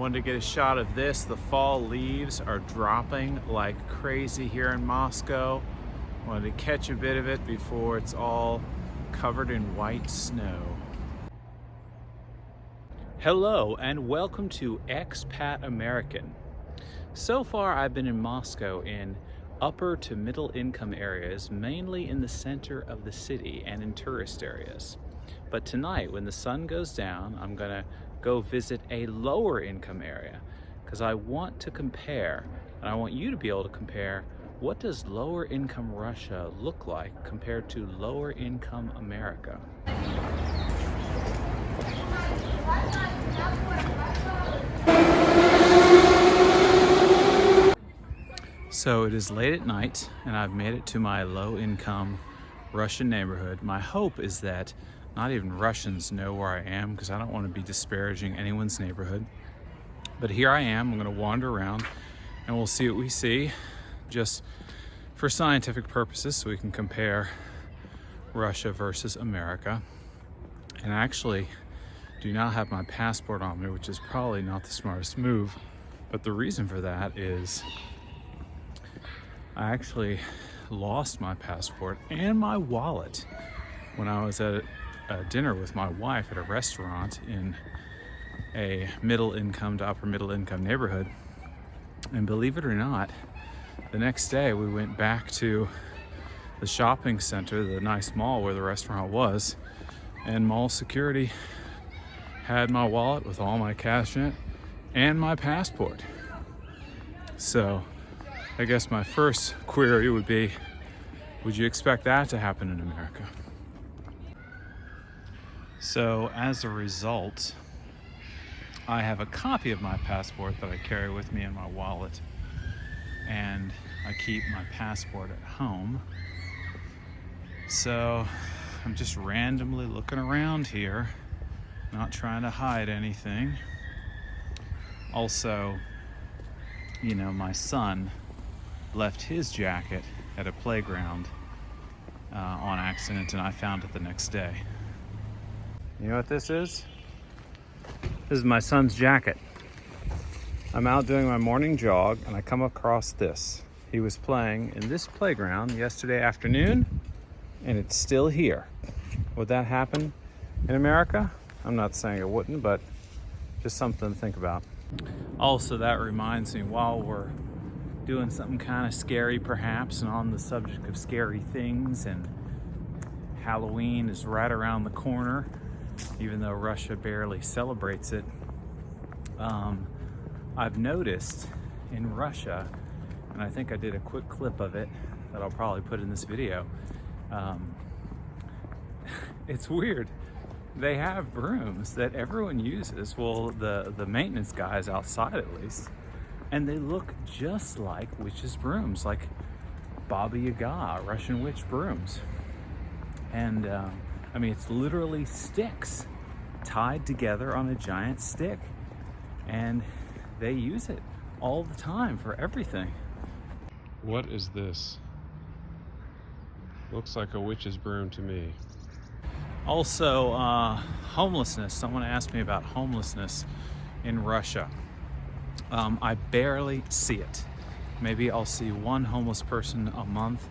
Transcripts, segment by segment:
Wanted to get a shot of this. The fall leaves are dropping like crazy here in Moscow. Wanted to catch a bit of it before it's all covered in white snow. Hello and welcome to Expat American. So far I've been in Moscow in upper to middle income areas, mainly in the center of the city and in tourist areas. But tonight when the sun goes down, I'm gonna go visit a lower income area because I want to compare, and I want you to be able to compare, what does lower income Russia look like compared to lower income America? So it is late at night and I've made it to my low income Russian neighborhood. My hope is that not even Russians know where I am because I don't want to be disparaging anyone's neighborhood. But here I am. I'm going to wander around and we'll see what we see, just for scientific purposes, so we can compare Russia versus America. And I actually do not have my passport on me, which is probably not the smartest move. But the reason for that is I actually lost my passport and my wallet when I was at dinner with my wife at a restaurant in a middle income to upper middle income neighborhood. And believe it or not, the next day we went back to the shopping center, the nice mall where the restaurant was, and mall security had my wallet with all my cash in it and my passport. So I guess my first query would be, would you expect that to happen in America? So as a result, I have a copy of my passport that I carry with me in my wallet, and I keep my passport at home. So I'm just randomly looking around here, not trying to hide anything. Also, you know, my son left his jacket at a playground on accident, and I found it the next day. You know what this is? This is my son's jacket. I'm out doing my morning jog and I come across this. He was playing in this playground yesterday afternoon and it's still here. Would that happen in America? I'm not saying it wouldn't, but just something to think about. Also, that reminds me, while we're doing something kind of scary perhaps, and on the subject of scary things, and Halloween is right around the corner, even though Russia barely celebrates it. I've noticed in Russia, and I think I did a quick clip of it that I'll probably put in this video. It's weird. They have brooms that everyone uses, well, the maintenance guys outside at least, and they look just like witches' brooms, like Baba Yaga, Russian witch brooms. And I mean, it's literally sticks tied together on a giant stick, and they use it all the time for everything. What is this? Looks like a witch's broom to me. Also, homelessness. Someone asked me about homelessness in Russia. I barely see it. Maybe I'll see one homeless person a month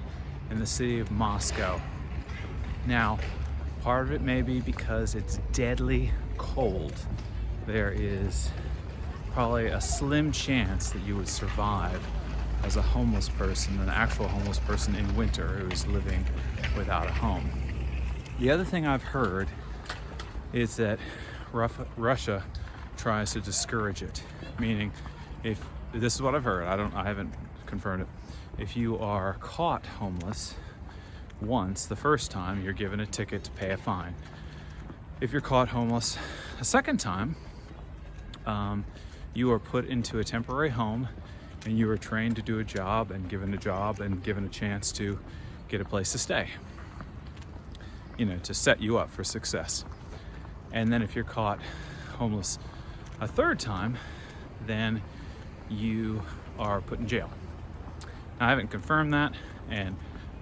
in the city of Moscow. Now, part of it may be because it's deadly cold. There is probably a slim chance that you would survive as a homeless person, an actual homeless person in winter who's living without a home. The other thing I've heard is that Russia tries to discourage it, meaning, if this is what I've heard, I haven't confirmed it. If you are caught homeless once, the first time, you're given a ticket to pay a fine. If you're caught homeless a second time, you are put into a temporary home and you are trained to do a job and given a chance to get a place to stay, you know, to set you up for success. And then if you're caught homeless a third time, then you are put in jail. Now, I haven't confirmed that, and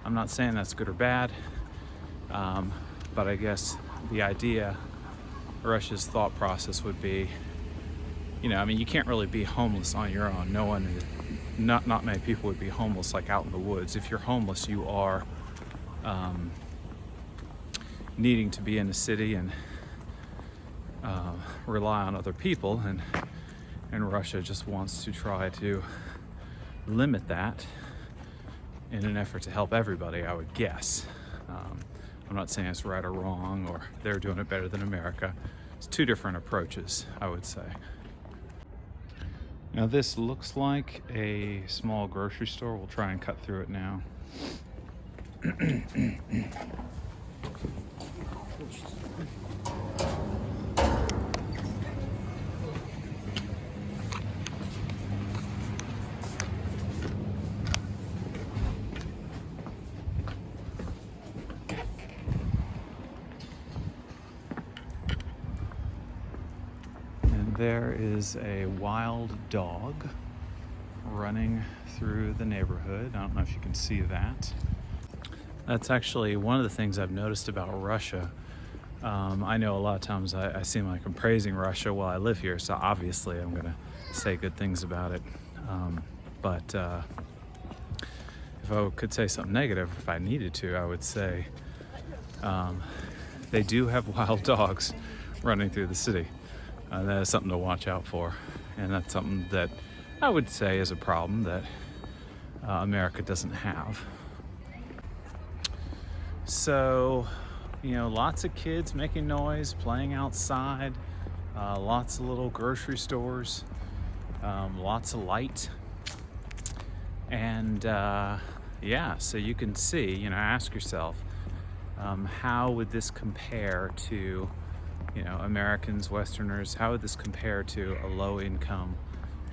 I'm not saying that's good or bad, but I guess the idea, Russia's thought process would be, you know, I mean, you can't really be homeless on your own. Not many people would be homeless like out in the woods. If you're homeless, you are needing to be in the city and rely on other people, and Russia just wants to try to limit that in an effort to help everybody, I would guess. I'm not saying it's right or wrong, or they're doing it better than America. It's two different approaches, I would say. Now this looks like a small grocery store. We'll try and cut through it now. There is a wild dog running through the neighborhood. I don't know if you can see that. That's actually one of the things I've noticed about Russia. I know a lot of times I seem like I'm praising Russia while I live here, so obviously I'm gonna say good things about it. But if I could say something negative, if I needed to, I would say they do have wild dogs running through the city. That is something to watch out for, and that's something that I would say is a problem that America doesn't have. So, you know, lots of kids making noise, playing outside, lots of little grocery stores, lots of light, and yeah, so you can see, you know, ask yourself, how would this compare to, you know, Americans, Westerners? How would this compare to a low-income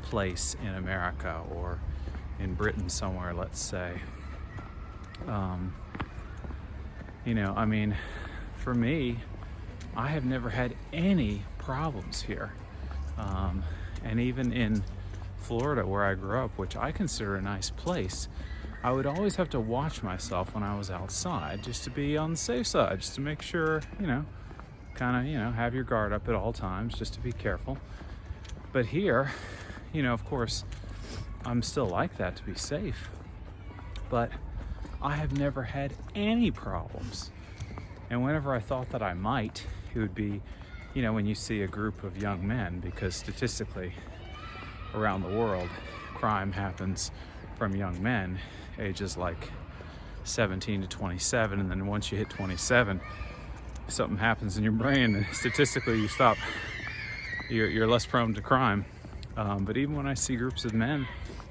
place in America or in Britain somewhere, let's say? You know, I mean, for me, I have never had any problems here. And even in Florida, where I grew up, which I consider a nice place, I would always have to watch myself when I was outside, just to be on the safe side, just to make sure, you know, kind of, you know, have your guard up at all times, just to be careful. But here, you know, of course, I'm still like that to be safe, but I have never had any problems. And whenever I thought that I might, it would be, you know, when you see a group of young men, because statistically around the world, crime happens from young men, ages like 17 to 27, and then once you hit 27, something happens in your brain and statistically you stop, you're less prone to crime. But even when I see groups of men,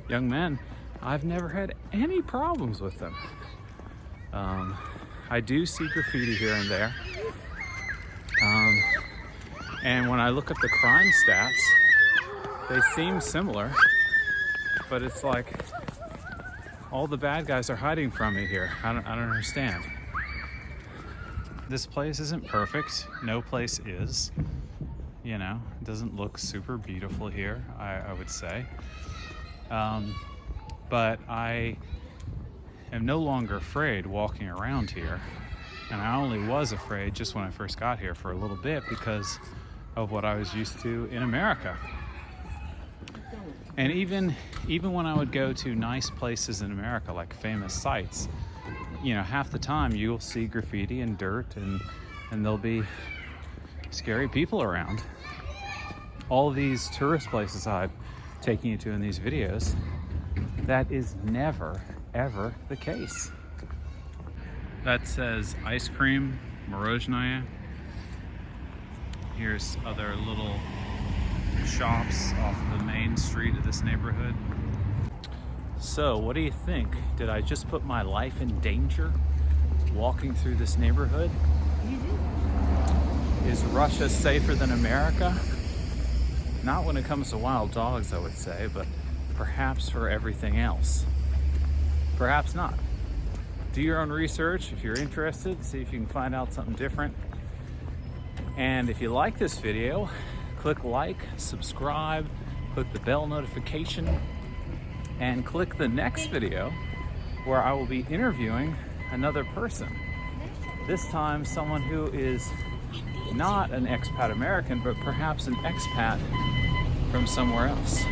young men, I've never had any problems with them. I do see graffiti here and there, and when I look at the crime stats, they seem similar, but it's like all the bad guys are hiding from me here. I don't understand. This place isn't perfect. No place is. You know, it doesn't look super beautiful here, I would say. But I am no longer afraid walking around here. And I only was afraid just when I first got here for a little bit because of what I was used to in America. And even when I would go to nice places in America, like famous sites, you know, half the time you'll see graffiti and dirt and there'll be scary people around. All these tourist places I'm taking you to in these videos, that is never, ever the case. That says ice cream, moroznaya. Here's other little shops off the main street of this neighborhood. So, what do you think? Did I just put my life in danger walking through this neighborhood? Is Russia safer than America? Not when it comes to wild dogs, I would say, but perhaps for everything else. Perhaps not. Do your own research if you're interested, see if you can find out something different. And if you like this video, click like, subscribe, click the bell notification, and click the next video where I will be interviewing another person. This time someone who is not an expat American, but perhaps an expat from somewhere else.